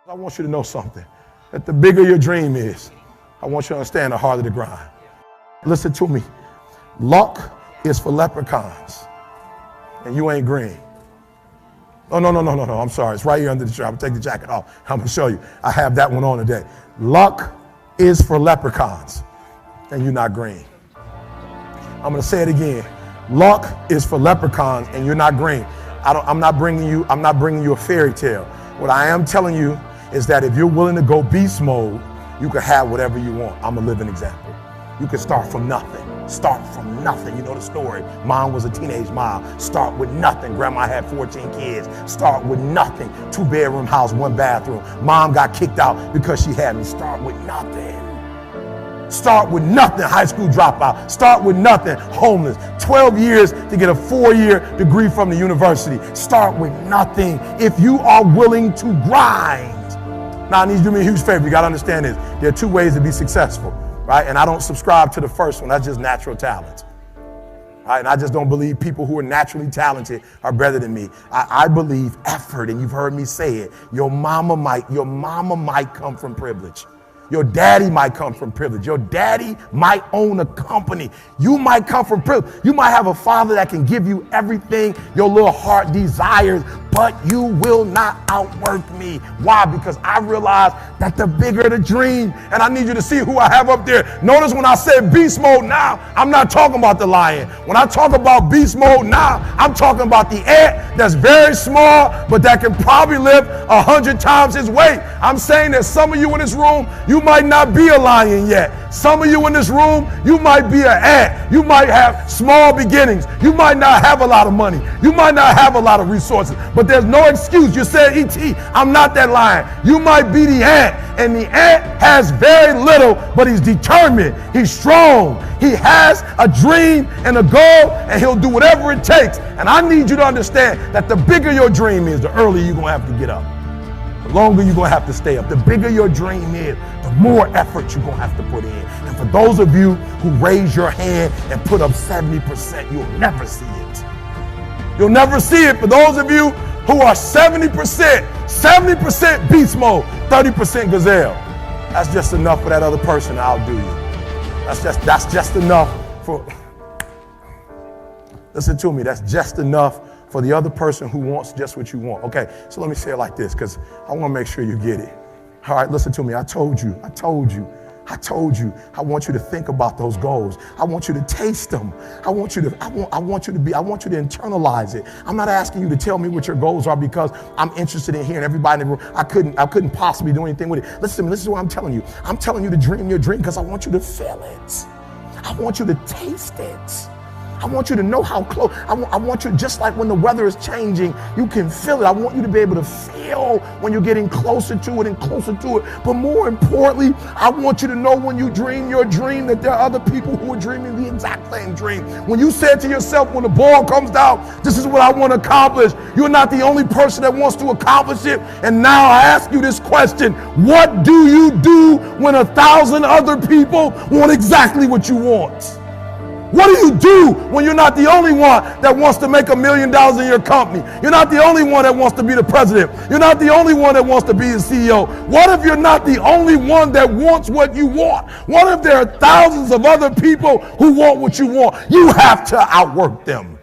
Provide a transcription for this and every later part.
I want you to know something, that the bigger your dream is, I want you to understand the harder the grind. Listen to me. Luck is for leprechauns, and you ain't green. Oh, no, I'm sorry. It's right here under the shirt. I'm gonna take the jacket off. I'm gonna show you. I have that one on today. Luck is for leprechauns, and you're not green. I'm gonna say it again. Luck is for leprechauns, and you're not green. I'm not bringing you a fairy tale. What I am telling you is that if you're willing to go beast mode, you can have whatever you want. I'm a living example. You can start from nothing. Start from nothing. You know the story. Mom was a teenage mom. Start with nothing. Grandma had 14 kids. Start with nothing. 2-bedroom house, 1 bathroom. Mom got kicked out because she had me. Start with nothing. Start with nothing. High school dropout. Start with nothing. Homeless. 12 years to get a 4-year degree from the university. Start with nothing if you are willing to grind. Now, I need you to do me a huge favor. You got to understand this. There are 2 ways to be successful, right? And I don't subscribe to the first one. That's just natural talent. Right? And I just don't believe people who are naturally talented are better than me. I believe effort, and you've heard me say it. Your mama might come from privilege. Your daddy might come from privilege. Your daddy might own a company. You might come from privilege. You might have a father that can give you everything your little heart desires, but you will not outwork me. Why? Because I realize that the bigger the dream, and I need you to see who I have up there. Notice when I said beast mode now, I'm not talking about the lion. When I talk about beast mode now, I'm talking about the ant that's very small, but that can probably lift 100 times his weight. I'm saying that some of you in this room, you might not be a lion yet. Some of you in this room, you might be an ant. You might have small beginnings. You might not have a lot of money. You might not have a lot of resources, but there's no excuse. You said, E.T., I'm not that lion. You might be the ant, and the ant has very little, but he's determined. He's strong. He has a dream and a goal, and he'll do whatever it takes. And I need you to understand that the bigger your dream is, the earlier you're going to have to get up. The longer you're going to have to stay up. The bigger your dream is, the more effort you're going to have to put in. And for those of you who raise your hand and put up 70%, you'll never see it. You'll never see it. For those of you who are 70% beast mode, 30% gazelle, that's just enough for that other person to outdo you. That's just enough for, listen to me, that's just enough for the other person who wants just what you want. Okay, so let me say it like this, because I want to make sure you get it. All right, listen to me. I told you. I want you to think about those goals. I want you to taste them. I want you to internalize it. I'm not asking you to tell me what your goals are because I'm interested in hearing everybody in the room. I couldn't possibly do anything with it. Listen to me. This is what I'm telling you. I'm telling you to dream your dream because I want you to feel it. I want you to taste it. I want you to know how close. I want you, just like when the weather is changing, you can feel it. I want you to be able to feel when you're getting closer to it and closer to it. But more importantly, I want you to know when you dream your dream that there are other people who are dreaming the exact same dream. When you said to yourself, when the ball comes down, this is what I want to accomplish. You're not the only person that wants to accomplish it. And now I ask you this question. What do you do when 1,000 other people want exactly what you want? What do you do when you're not the only one that wants to make $1 million in your company? You're not the only one that wants to be the president. You're not the only one that wants to be the CEO. What if you're not the only one that wants what you want? What if there are thousands of other people who want what you want? You have to outwork them.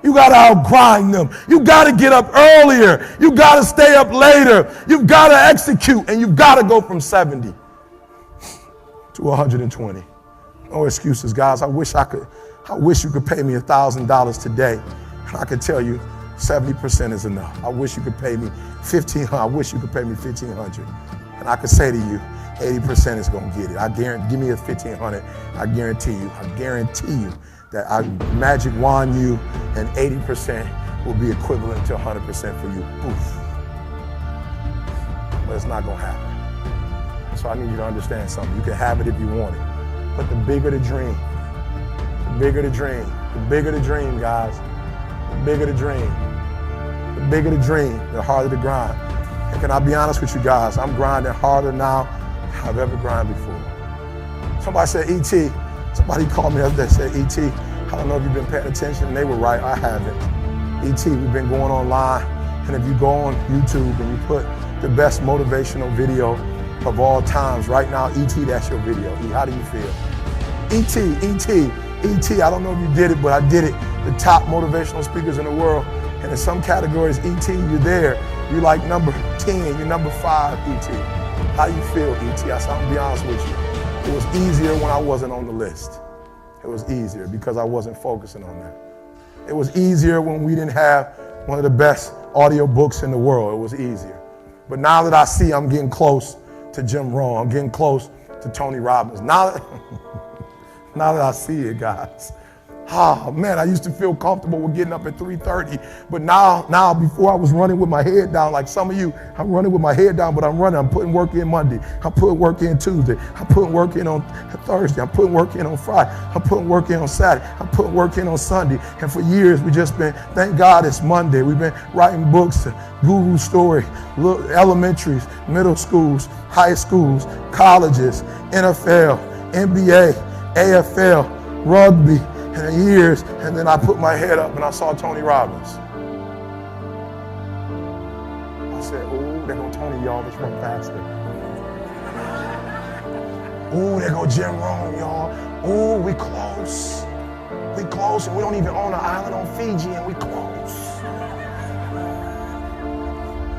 You got to outgrind them. You got to get up earlier. You got to stay up later. You've got to execute, and you've got to go from 70 to 120. No excuses, guys. I wish you could pay me $1,000 today, and I could tell you 70% is enough. I wish you could pay me $1,500. I wish you could pay me $1,500, and I could say to you, 80% is gonna get it. I guarantee. Give me a $1,500. I guarantee you that I magic wand you, and 80% will be equivalent to 100% for you. Poof. But it's not gonna happen. So I need you to understand something. You can have it if you want it. But the bigger the dream, guys, the bigger the dream, the harder the grind. And can I be honest with you guys? I'm grinding harder now than I've ever grinded before. Somebody said, E.T., somebody called me the other day and said, E.T., I don't know if you've been paying attention, and they were right, I haven't. E.T., we've been going online, and if you go on YouTube and you put the best motivational video of all times. Right now, E.T., that's your video. E, how do you feel? E.T., I don't know if you did it, but I did it. The top motivational speakers in the world. And in some categories, E.T., you're there. You're like number 10, you're number 5, E.T. How do you feel, E.T.? I'm gonna be honest with you. It was easier when I wasn't on the list. It was easier because I wasn't focusing on that. It was easier when we didn't have one of the best audio books in the world. It was easier. But now that I see I'm getting close to Jim Rohn, I'm getting close to Tony Robbins. Now that I see it, guys. Oh man, I used to feel comfortable with getting up at 3:30, but now before I was running with my head down, like some of you, I'm running with my head down, but I'm running, I'm putting work in Monday, I'm putting work in Tuesday, I'm putting work in on Thursday, I'm putting work in on Friday, I'm putting work in on Saturday, I'm putting work in on Sunday, and for years we just been, thank God it's Monday, we've been writing books, guru story, elementaries, middle schools, high schools, colleges, NFL, NBA, AFL, rugby, and years, and then I put my head up and I saw Tony Robbins. I said, oh, there go Tony, y'all, let's run faster. Oh, there go Jim Rohn, y'all. Oh, we close. We close, and we don't even own an island on Fiji, and we close.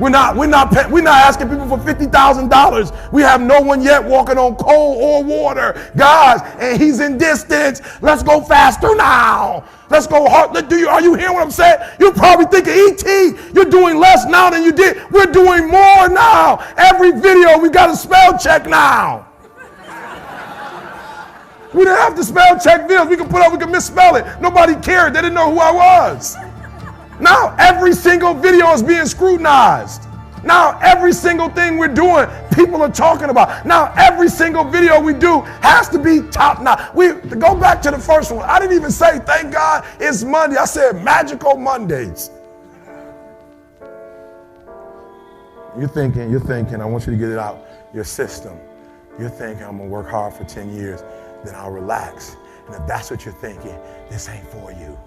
We're not asking people for $50,000. We have no one yet walking on coal or water. Guys, and he's in distance. Let's go faster now. Let's go hard. Are you hearing what I'm saying? You're probably thinking, E.T., you're doing less now than you did. We're doing more now. Every video, we got a spell check now. We didn't have to spell check videos. We could misspell it. Nobody cared. They didn't know who I was. Now every single video is being scrutinized. Now every single thing we're doing, people are talking about. Now every single video we do has to be top notch. Go back to the first one. I didn't even say, thank God it's Monday. I said magical Mondays. You're thinking, I want you to get it out your system. You're thinking, I'm gonna work hard for 10 years, then I'll relax. And if that's what you're thinking, this ain't for you.